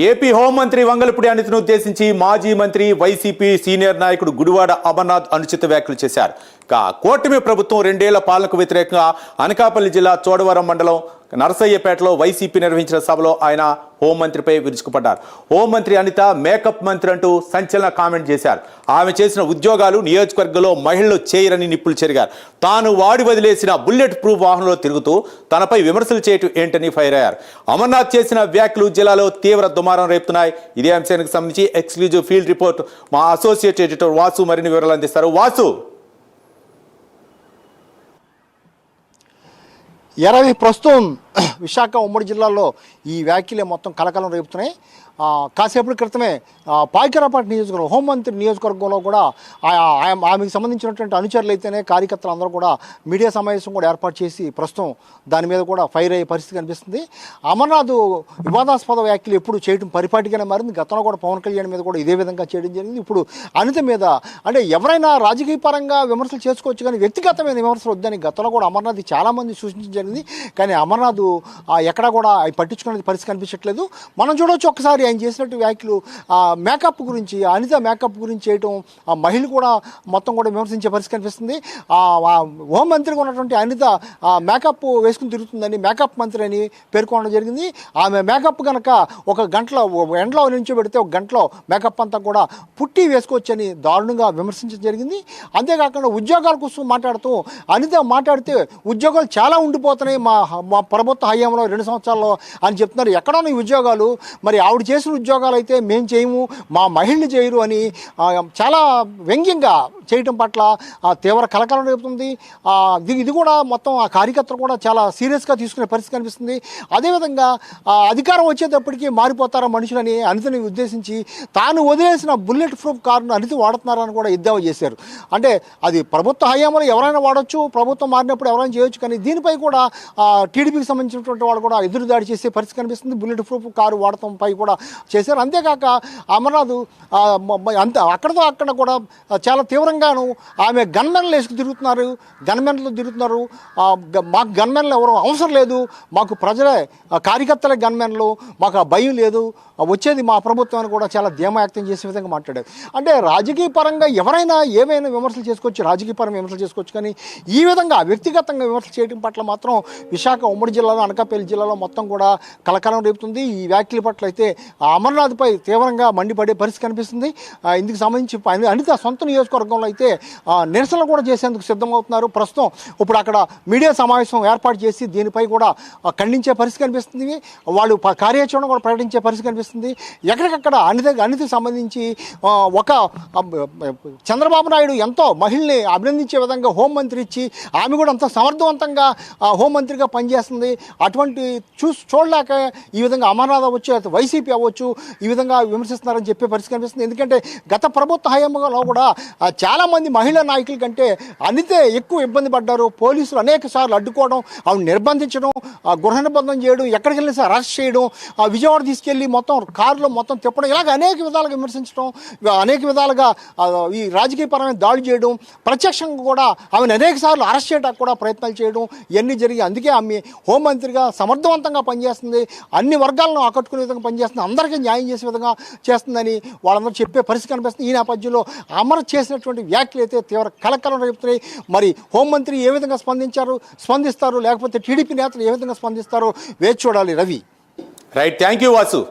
AP హోంమంత్రి వంగలపూడి అనితను ఉద్దేశించి మాజీ మంత్రి వైసీపీ సీనియర్ నాయకుడు గుడివాడ అమర్నాథ్ అనుచిత వ్యాఖ్యలు చేశారు. కూటమి ప్రభుత్వం 2 ఏళ్ల పాలనకు వ్యతిరేకంగా అనకాపల్లి జిల్లా చోడవరం మండలం నరసయ్యపేటలో వైసీపీ నిర్వహించిన సభలో ఆయన హోంమంత్రిపై విరుచుకుపడ్డారు. హోంమంత్రి అనిత మేకప్ మంత్రి అంటూ సంచలన కామెంట్ చేశారు. ఆమె చేసిన ఉద్యోగాలు నియోజకవర్గంలో మహిళలు చేయరని నిప్పులు చెరిగారు. తాను వాడి వదిలేసిన బుల్లెట్ ప్రూఫ్ వాహనంలో తిరుగుతూ తనపై విమర్శలు చేయటం ఏంటని ఫైర్ అయ్యారు. అమర్నాథ్ చేసిన వ్యాఖ్యలు జిల్లాలో తీవ్ర దుమారం రేపుతున్నాయి. ఇదే అంశానికి సంబంధించి ఎక్స్క్లూజివ్ ఫీల్డ్ రిపోర్ట్ మా అసోసియేట్ ఎడిటర్ వాసు మరిన్ని వివరాలు అందిస్తారు. వాసు, ప్రస్తుతం విశాఖ ఉమ్మడి జిల్లాలో ఈ వ్యాఖ్యలే మొత్తం కలకలం రేపుతున్నాయి. కాసేపటి క్రితమే పాయకరాపేట నియోజకవర్గం హోంమంత్రి నియోజకవర్గంలో కూడా ఆమెకు సంబంధించినటువంటి అనుచరులు అయితేనే కార్యకర్తలు అందరూ కూడా మీడియా సమావేశం కూడా ఏర్పాటు చేసి ప్రస్తుతం దాని మీద కూడా ఫైర్ అయ్యే పరిస్థితి కనిపిస్తుంది. అమర్నాథ్ వివాదాస్పద వ్యాఖ్యలు ఎప్పుడు చేయడం పరిపాటిగానే మారింది. గతంలో కూడా పవన్ కళ్యాణ్ మీద కూడా ఇదే విధంగా చేయడం జరిగింది. ఇప్పుడు అనిత మీద అంటే ఎవరైనా రాజకీయ పరంగా విమర్శలు చేసుకోవచ్చు, కానీ వ్యక్తిగతమైన విమర్శలు వద్దని గతంలో కూడా అమర్నాథ్ చాలామంది సూచించడం జరిగింది. కానీ అమర్నాథ్ ఎక్కడా కూడా అవి పట్టించుకునే పరిస్థితి కనిపించట్లేదు. మనం చూడవచ్చు ఒకసారి ఆయన చేసినట్టు వ్యాఖ్యలు మేకప్ గురించి, అనిత మేకప్ గురించి చేయటం, ఆ మహిళ కూడా మొత్తం కూడా విమర్శించే పరిస్థితి కనిపిస్తుంది. హోంమంత్రిగా ఉన్నటువంటి అనిత మేకప్ వేసుకుని తిరుగుతుందని మేకప్ మంత్రి అని పేర్కొనడం జరిగింది. ఆమె మేకప్ కనుక ఒక గంటలో ఎండలో నుంచి పెడితే ఒక గంటలో మేకప్ అంతా కూడా పుట్టి వేసుకోవచ్చని దారుణంగా విమర్శించడం జరిగింది. అంతేకాకుండా ఉద్యోగాల కోసం మాట్లాడుతూ అనిత మాట్లాడితే ఉద్యోగాలు చాలా ఉండిపోతున్నాయి మా ప్రభుత్వ హయాంలో 2 సంవత్సరాల్లో అని చెప్తున్నారు. ఎక్కడో ఈ ఉద్యోగాలు, మరి ఆవిడ చేసిన ఉద్యోగాలు అయితే మేము చేయము, మా మహిళలు చేయరు అని చాలా వ్యంగ్యంగా చేయటం పట్ల తీవ్ర కలకలం రేపుతుంది. ఇది కూడా మొత్తం ఆ కార్యకర్తలు కూడా చాలా సీరియస్గా తీసుకునే పరిస్థితి కనిపిస్తుంది. అదేవిధంగా అధికారం వచ్చేటప్పటికి మారిపోతారా మనుషులని అనితని ఉద్దేశించి తాను వదిలేసిన బుల్లెట్ ప్రూఫ్ కారును అనిత వాడుతున్నారని కూడా ఎద్దేవా చేశారు. అంటే అది ప్రభుత్వ హయాంలో ఎవరైనా వాడచ్చు, ప్రభుత్వం మారినప్పుడు ఎవరైనా చేయొచ్చు, కానీ దీనిపై కూడా టీడీపీకి సంబంధించినటువంటి వాళ్ళు కూడా ఎదురుదాడి చేసే పరిస్థితి కనిపిస్తుంది. బుల్లెట్ ప్రూఫ్ కారు వాడటంపై కూడా చేశారు. అంతేకాక అమర్నాథ్ అక్కడతో అక్కడ కూడా చాలా తీవ్రంగాను ఆమె గన్మెన్లు వేసుకు గన్మెన్లు తిరుగుతున్నారు. మాకు గన్మెన్లు ఎవరు అవసరం లేదు, మాకు ప్రజలే కార్యకర్తలే గన్మెన్లు, మాకు ఆ భయం లేదు, వచ్చేది మా ప్రభుత్వాన్ని కూడా చాలా ధీమా వ్యక్తం చేసే విధంగా మాట్లాడారు. అంటే రాజకీయ పరంగా ఎవరైనా ఏమైనా విమర్శలు చేసుకోవచ్చు, రాజకీయ పరంగా విమర్శలు చేసుకోవచ్చు, కానీ ఈ విధంగా వ్యక్తిగతంగా విమర్శలు చేయడం పట్ల మాత్రం విశాఖ ఉమ్మడి జిల్లాలో అనకాపల్లి జిల్లాలో మొత్తం కూడా కలకలం రేపుతుంది. ఈ వ్యాఖ్యల పట్ల అయితే అమర్నాథ్పై తీవ్రంగా మండిపడే పరిస్థితి కనిపిస్తుంది. ఇందుకు సంబంధించి అనిత సొంత నియోజకవర్గంలో అయితే నిరసనలు కూడా చేసేందుకు సిద్ధమవుతున్నారు. ప్రస్తుతం ఇప్పుడు అక్కడ మీడియా సమావేశం ఏర్పాటు చేసి దీనిపై కూడా ఖండించే పరిస్థితి కనిపిస్తుంది. వాళ్ళు కార్యాచరణ కూడా ప్రకటించే పరిస్థితి కనిపిస్తుంది. ఎక్కడికక్కడ అనితకు సంబంధించి ఒక చంద్రబాబు నాయుడు ఎంతో మహిళని అభినందించే విధంగా హోంమంత్రి ఇచ్చి ఆమె కూడా అంత సమర్థవంతంగా హోంమంత్రిగా పనిచేస్తుంది. అటువంటి చూడలేక ఈ విధంగా అమర్నాథ్ అవ్వచ్చు, వైసీపీ అవ్వచ్చు, ఈ విధంగా విమర్శిస్తున్నారని చెప్పే పరిస్థితి కనిపిస్తుంది. ఎందుకంటే గత ప్రభుత్వ హయాంలో కూడా చాలామంది మహిళా నాయకుల కంటే అనితే ఎక్కువ ఇబ్బంది పడ్డారు. పోలీసులు అనేక సార్లు అడ్డుకోవడం, ఆవిడ నిర్బంధించడం, గృహ నిర్బంధం చేయడం, ఎక్కడికి వెళ్ళినా సరే అరెస్ట్ చేయడం, విజయవాడ తీసుకెళ్ళి మొత్తం కారులో మొత్తం తిప్పడం, ఇలాగ అనేక విధాలుగా విమర్శించడం, అనేక విధాలుగా ఈ రాజకీయపరమైన దాడి చేయడం, ప్రత్యక్షంగా కూడా ఆమెను అనేక సార్లు అరెస్ట్ చేయడానికి కూడా ప్రయత్నాలు చేయడం ఇవన్నీ జరిగి, అందుకే ఆమె హోంమంత్రిగా సమర్థవంతంగా పనిచేస్తుంది, అన్ని వర్గాలను ఆకట్టుకునే విధంగా పనిచేస్తుంది, అందరికీ న్యాయం చేసే విధంగా చేస్తుందని వాళ్ళందరూ చెప్పే పరిస్థితి కనిపిస్తుంది. ఈ నేపథ్యంలో అమర్ చేసినటువంటి వ్యాఖ్యలు అయితే తీవ్ర కలకలం రేపుతున్నాయి. మరి హోంమంత్రి ఏ విధంగా స్పందిస్తారు, లేకపోతే టీడీపీ నేతలు ఏ విధంగా స్పందిస్తారో వేచి చూడాలి. Ravi, right, thank you Vasu.